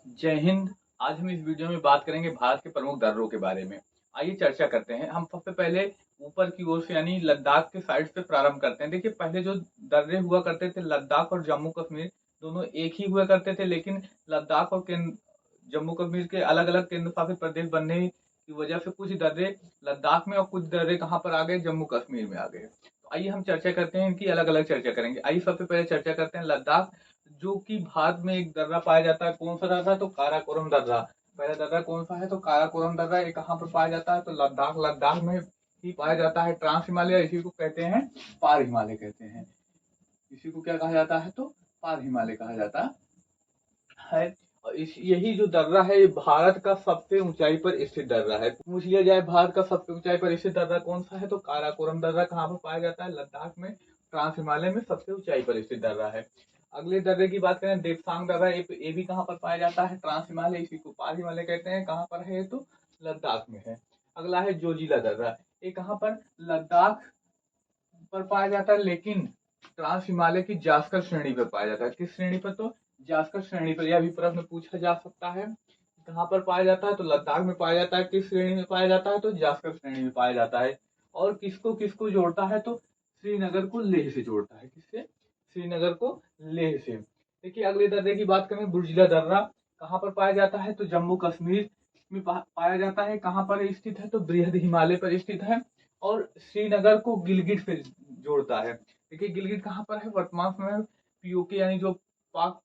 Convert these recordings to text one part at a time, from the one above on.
जय हिंद। आज हम इस वीडियो में बात करेंगे भारत के प्रमुख दर्रों के बारे में। आइए चर्चा करते हैं। हम सबसे पहले ऊपर की ओर से यानी लद्दाख के साइड से प्रारंभ करते हैं। देखिए, पहले जो दर्रे हुआ करते थे लद्दाख और जम्मू कश्मीर दोनों एक ही हुआ करते थे, लेकिन लद्दाख और जम्मू कश्मीर के अलग अलग केंद्र शासित प्रदेश बनने की वजह से कुछ दर्रे लद्दाख में और कुछ दर्रे कहाँ पर आ गए, जम्मू कश्मीर में आ गए। तो आइए हम चर्चा करते हैं, इनकी अलग अलग चर्चा करेंगे। आइए सबसे पहले चर्चा करते हैं लद्दाख, जो कि भारत में एक दर्रा पाया जाता है। कौन सा दर्रा? तो काराकोरम दर्रा। पहला दर्रा कौन सा है? तो काराकोरम दर्रा। ये कहाँ पर पाया जाता है? तो लद्दाख। लद्दाख में ही पाया जाता है। ट्रांस हिमालय, इसी को कहते हैं पार हिमालय कहते हैं। इसी को क्या कहा जाता है? तो पार हिमालय कहा जाता है। और इस यही जो दर्रा है ये भारत का सबसे ऊंचाई पर स्थित दर्रा है। पूछ लिया जाए भारत का सबसे ऊंचाई पर स्थित दर्रा कौन सा है, तो काराकोरम दर्रा। कहाँ पर पाया जाता है? लद्दाख में, ट्रांस हिमालय में सबसे ऊंचाई पर स्थित दर्रा है। अगले दर्रे की बात करें, देवसांग दर्रा। ये भी कहाँ पर पाया जाता है? ट्रांस हिमालय, इसी को पार हिमालय कहते हैं। कहाँ पर है? तो लद्दाख में है। अगला है जोजिला दर्रा। ये कहाँ पर? लद्दाख पर पाया जाता है, लेकिन ट्रांस हिमालय की जास्कर श्रेणी पर पाया जाता है। किस श्रेणी पर? तो जास्कर श्रेणी पर। यह भी प्रश्न पूछा जा सकता है। कहाँ पर पाया जाता है? तो लद्दाख में पाया जाता है। किस श्रेणी में पाया जाता है? तो जास्कर श्रेणी में पाया जाता है। और किसको किसको जोड़ता है? तो श्रीनगर को लेह से जोड़ता है। किससे? श्रीनगर को लेह से। देखिए, अगले दर्रे की बात करें, बुर्जिला दर्रा। कहाँ पर पाया जाता है? तो जम्मू कश्मीर में पाया जाता है। कहाँ पर स्थित है? तो बृहद हिमालय पर स्थित है। और श्रीनगर को गिलगित से जोड़ता है। देखिए, गिलगित कहाँ पर है? वर्तमान समय में पीओके यानी जो पाक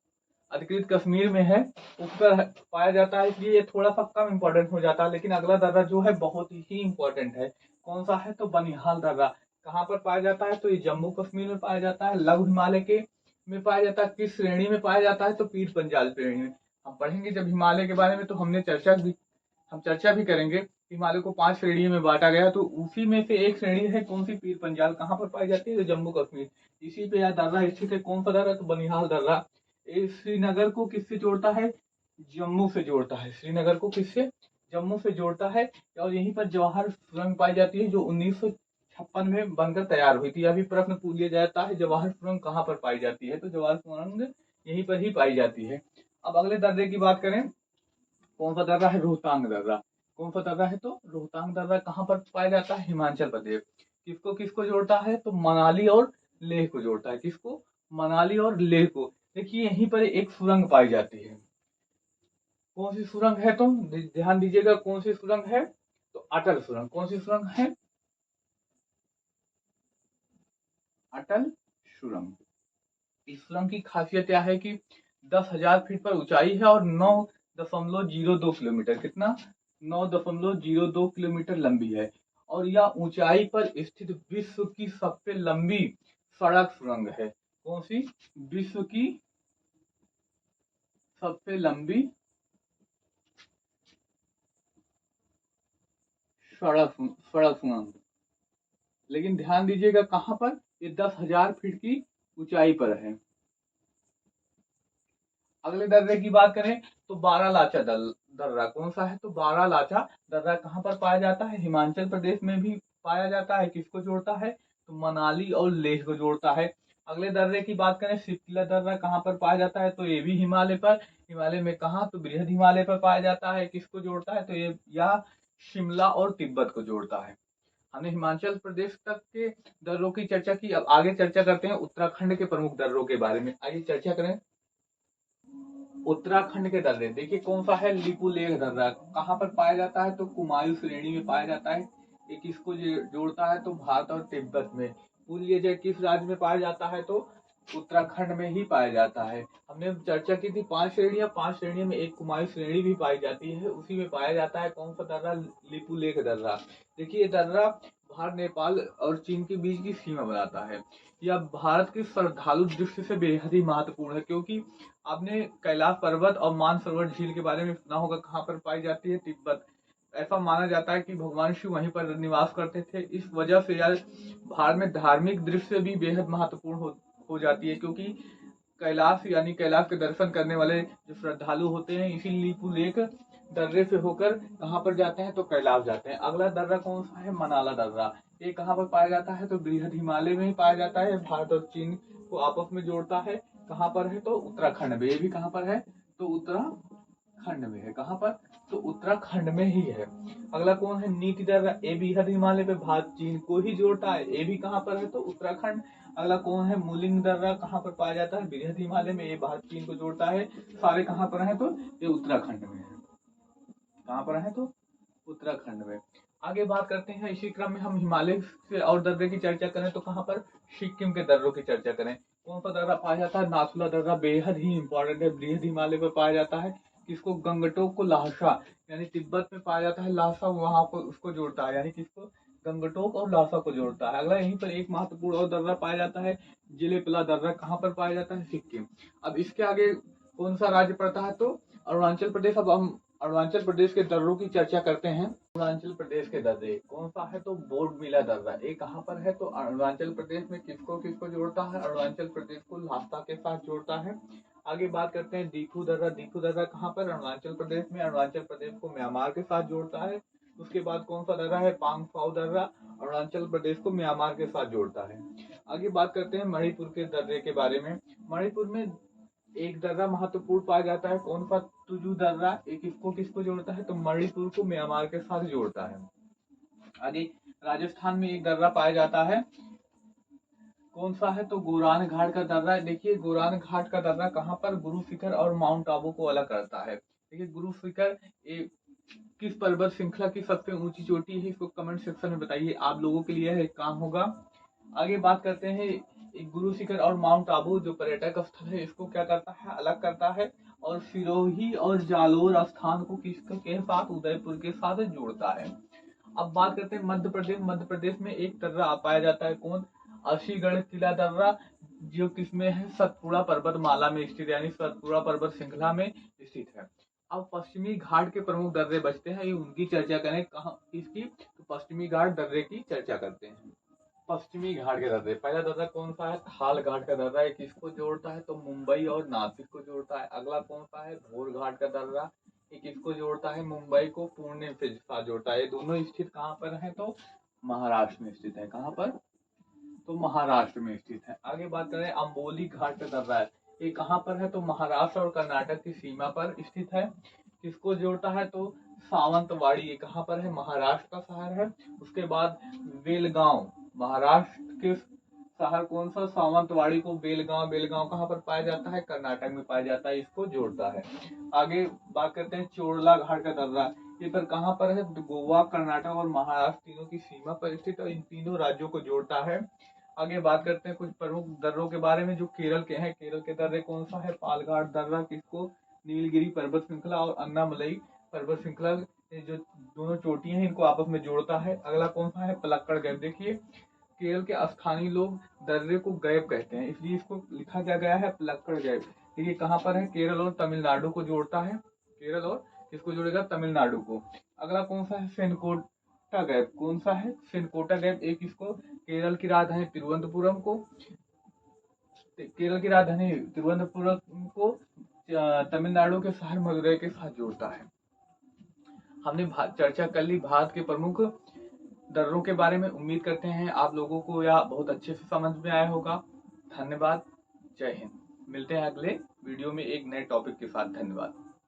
अधिकृत कश्मीर में है, उस पर पाया जाता है। इसलिए ये थोड़ा सा कम इंपॉर्टेंट हो जाता है। लेकिन अगला दर्रा जो है बहुत ही इंपॉर्टेंट है। कौन सा है? तो बनिहाल दर्रा। कहाँ पर पाया जाता है? तो ये जम्मू कश्मीर में पाया जाता है। लघु हिमालय के में पाया जाता है। किस श्रेणी में पाया जाता है? तो पीर पंजाल श्रेणी में। हम पढ़ेंगे जब हिमालय के बारे में, तो हम चर्चा भी करेंगे। हिमालय को 5 श्रेणियों में बांटा गया, तो उसी में से एक श्रेणी है कौन सी? पीर पंजाल। कहाँ पर पाई जाती है? तो जम्मू कश्मीर। इसी पे यह दर्रा स्थित है। कौन सा दर्रा? तो बनिहाल दर्रा। ये श्रीनगर को किससे जोड़ता है? जम्मू से जोड़ता है। श्रीनगर को किससे? जम्मू से जोड़ता है। और यहीं पर जवाहर सुरंग पाई जाती है, जो 1956 में बनकर तैयार हुई थी। अभी प्रश्न पूछ लिया जाता है जवाहर सुरंग कहाँ पर पाई जाती है, तो जवाहर सुरंग यहीं पर ही पाई जाती है। अब अगले दर्रे की बात करें, कौन सा दर्रा है? रोहतांग दर्रा। कौन सा दर्रा है? तो रोहतांग दर्रा। कहाँ पर पाया जाता है? हिमाचल प्रदेश। किसको किसको जोड़ता है? तो मनाली और लेह को जोड़ता है। किसको? मनाली और लेह को। देखिए, यहीं पर एक सुरंग पाई जाती है। कौन सी सुरंग है? तो ध्यान दीजिएगा, कौन सी सुरंग है? तो अटल सुरंग। कौन सी सुरंग है? अटल सुरंग। इस सुरंग की खासियत क्या है कि 10,000 फीट पर ऊंचाई है और 9.02 किलोमीटर, कितना? 9.02 किलोमीटर लंबी है। और यह ऊंचाई पर स्थित विश्व की सबसे लंबी सड़क सुरंग है। कौन सी? विश्व की सबसे लंबी सड़क सुरंग। लेकिन ध्यान दीजिएगा, कहां पर? ये 10,000 फीट की ऊंचाई पर है। अगले दर्रे की बात करें, तो बारालाचा दर्रा। कौन सा है? तो बारालाचा दर्रा। कहाँ पर पाया जाता है? हिमाचल प्रदेश में भी पाया जाता है। किसको जोड़ता है? तो मनाली और लेह को जोड़ता है। अगले दर्रे की बात करें, सिपला दर्रा। कहाँ पर पाया जाता है? तो ये भी हिमालय पर। हिमालय में कहाँ? तो बृहद हिमालय पर पाया जाता है। किसको जोड़ता है? तो ये यह शिमला और तिब्बत को जोड़ता है। हमने हिमाचल प्रदेश तक के दर्रों की चर्चा की। अब आगे चर्चा करते हैं उत्तराखंड के प्रमुख दर्रों के बारे में। आइए चर्चा करें उत्तराखंड के दर्रे। देखिए, कौन सा है? लिपुलेख दर्रा। कहाँ पर पाया जाता है? तो कुमायूं श्रेणी में पाया जाता है। ये किसको जोड़ता है? तो भारत और तिब्बत में। पूछ लिया जाए किस राज्य में पाया जाता है, तो उत्तराखंड में ही पाया जाता है। हमने चर्चा की थी 5 श्रेणियां। 5 श्रेणियों में एक कुमायूं श्रेणी भी पाई जाती है, उसी में पाया जाता है। कौन सा दर्रा? लिपुलेख दर्रा। देखिए, ये दर्रा भारत, नेपाल और चीन के बीच की सीमा बनाता है। यह भारत की श्रद्धालु दृष्टि से बेहद ही महत्वपूर्ण है, क्योंकि आपने कैलाश पर्वत और मानसरोवर झील के बारे में सुना होगा। कहाँ पर पाई जाती है? तिब्बत। ऐसा माना जाता है कि भगवान शिव वहीं पर निवास करते थे। इस वजह से यह भारत में धार्मिक दृष्टि से भी बेहद महत्वपूर्ण हो जाती है, क्योंकि कैलाश यानी कैलाश के दर्शन करने वाले जो श्रद्धालु होते हैं, इसी लिपुलेख दर्रे से होकर कहाँ पर जाते हैं? तो कैलाश जाते हैं। अगला दर्रा कौन सा है? मनाला दर्रा। ये कहाँ पर पाया जाता है? तो बृहद हिमालय में ही पाया जाता है। भारत और चीन को आपस में जोड़ता है। कहाँ पर है? तो उत्तराखंड में। ये भी कहाँ पर है? तो उत्तराखंड खंड में है। कहाँ पर? तो उत्तराखंड में ही है। अगला कौन है? नीति दर्रा, ये भी हर हिमालय पे भारत चीन को ही जोड़ता है, ये भी कहाँ पर है? तो उत्तराखंड। अगला कौन है? मुलिंग दर्रा, कहाँ पर पाया जाता है? बृहद हिमालय में, ये भारत चीन को जोड़ता है। सारे कहाँ पर है? तो ये उत्तराखंड में है। कहाँ पर है? तो उत्तराखंड में। आगे बात करते हैं, इसी क्रम में हम हिमालय से और दर्रे की चर्चा करें तो कहाँ पर? सिक्किम के दर्रों की चर्चा करें। कौन सा दर्रा पाया जाता है? नाथुला दर्रा बेहद ही इंपॉर्टेंट है, बृहद हिमालय पर पाया जाता है। किसको? गंगटोक को लासा, यानी तिब्बत में पाया जाता है लासा, वहां पर उसको जोड़ता है, यानी किसको? गंगटोक और लासा को जोड़ता है। अगला यहीं पर एक महत्वपूर्ण और दर्रा पाया जाता है, जिलेपला दर्रा, कहाँ पर पाया जाता है? सिक्किम। अब इसके आगे कौन सा राज्य पड़ता है? तो अरुणाचल प्रदेश। अब हम अरुणाचल प्रदेश के दर्रों की चर्चा करते हैं। अरुणाचल प्रदेश के दर्रे कौन सा है? तो बोडमिला दर्रा, ये कहाँ पर है? तो अरुणाचल प्रदेश में। किसको किसको जोड़ता है? अरुणाचल प्रदेश को ल्हासा के साथ जोड़ता है। आगे बात करते हैं दीफू दर्रा। दीफू दर्रा कहाँ पर? अरुणाचल प्रदेश में। अरुणाचल प्रदेश को म्यांमार के साथ जोड़ता है। उसके बाद कौन सा दर्रा है? पांगसाउ दर्रा, अरुणाचल प्रदेश को म्यांमार के साथ जोड़ता है। आगे बात करते हैं मणिपुर के दर्रे के बारे में। मणिपुर में एक दर्रा महत्वपूर्ण पाया जाता है, कौन सा? तुजू दर्रा, एक किसको किसको जोड़ता है? तो मणिपुर को म्यांमार के साथ जोड़ता है। आगे राजस्थान में एक दर्रा पाया जाता है, कौन सा है? तो गोरान घाट का दर्रा। देखिए गोरान घाट का दर्रा कहाँ पर? गुरु शिखर और माउंट आबू को अलग करता है। देखिए गुरु शिखर किस पर्वत श्रृंखला की सबसे ऊंची चोटी है? इसको कमेंट सेक्शन में बताइए, आप लोगों के लिए एक काम होगा। आगे बात करते हैं, गुरु शिखर और माउंट आबू जो पर्यटक स्थल है, इसको क्या करता है? अलग करता है, और सिरोही और जालोर स्थान को किसके साथ? उदयपुर के साथ जोड़ता है। अब बात करते हैं मध्य प्रदेश। मध्य प्रदेश में एक दर्रा पाया जाता है, कौन? असीगढ़ किला दर्रा, जो किसमें है? सतपुड़ा पर्वतमाला में स्थित, यानी सतपुड़ा पर्वत श्रृंखला में स्थित है। अब पश्चिमी घाट के प्रमुख दर्रे बचते हैं, ये उनकी चर्चा करें। कहाँ किसकी? तो पश्चिमी घाट दर्रे की चर्चा करते हैं। पश्चिमी घाट के दर्रे, पहला दर्रा कौन सा है? थाल घाट का दर्रा, ये किसको जोड़ता है? तो मुंबई और नासिक को जोड़ता है। अगला कौन सा है? घोर घाट का दर्रा, ये किसको जोड़ता है? मुंबई को पुणे के साथ जोड़ता है। ये दोनों स्थित कहाँ पर है? तो महाराष्ट्र में स्थित है। कहाँ पर? तो महाराष्ट्र में स्थित है। आगे बात करें अम्बोली घाट का दर्रा है, ये कहाँ पर है? तो महाराष्ट्र और कर्नाटक की सीमा पर स्थित है। किसको जोड़ता है? तो सावंतवाड़ी, ये कहाँ पर है? महाराष्ट्र का शहर है। उसके बाद बेलगांव, महाराष्ट्र के शहर कौन सा? सावंतवाड़ी को बेलगांव, बेलगांव कहाँ पर पाया जाता है? कर्नाटक में पाया जाता है, इसको जोड़ता है। आगे बात करते हैं चोड़ला घाट का दर्रा, ये पर कहाँ पर है? तो गोवा, कर्नाटक और महाराष्ट्र तीनों की सीमा पर स्थित है, इन तीनों राज्यों को जोड़ता है। आगे बात करते हैं कुछ प्रमुख दर्रों के बारे में जो केरल के हैं। केरल के दर्रे कौन सा है? पालघाट दर्रा, किसको? नीलगिरी पर्वत श्रृंखला और अन्नामलई पर्वत श्रृंखला, जो दोनों चोटियां हैं इनको आपस में जोड़ता है। अगला कौन सा है? पलक्कड़ गैप। देखिए केरल के स्थानीय लोग दर्रे को गैप कहते हैं, इसलिए इसको लिखा क्या गया है? पलक्कड़ गैप। देखिए कहाँ पर है? केरल और तमिलनाडु को जोड़ता है। केरल और किसको जोड़ेगा? तमिलनाडु को। अगला कौन सा है? सेनकोटा गैप। कौन सा है? सेनकोटा गैप, एक इसको केरल की राजधानी तिरुवनंतपुरम को, केरल की राजधानी तिरुवनंतपुरम को तमिलनाडु के शहर मदुरई के साथ जोड़ता है। हमने चर्चा कर ली भारत के प्रमुख दर्रों के बारे में। उम्मीद करते हैं आप लोगों को यह बहुत अच्छे से समझ में आया होगा। धन्यवाद, जय हिंद। मिलते हैं अगले वीडियो में एक नए टॉपिक के साथ। धन्यवाद।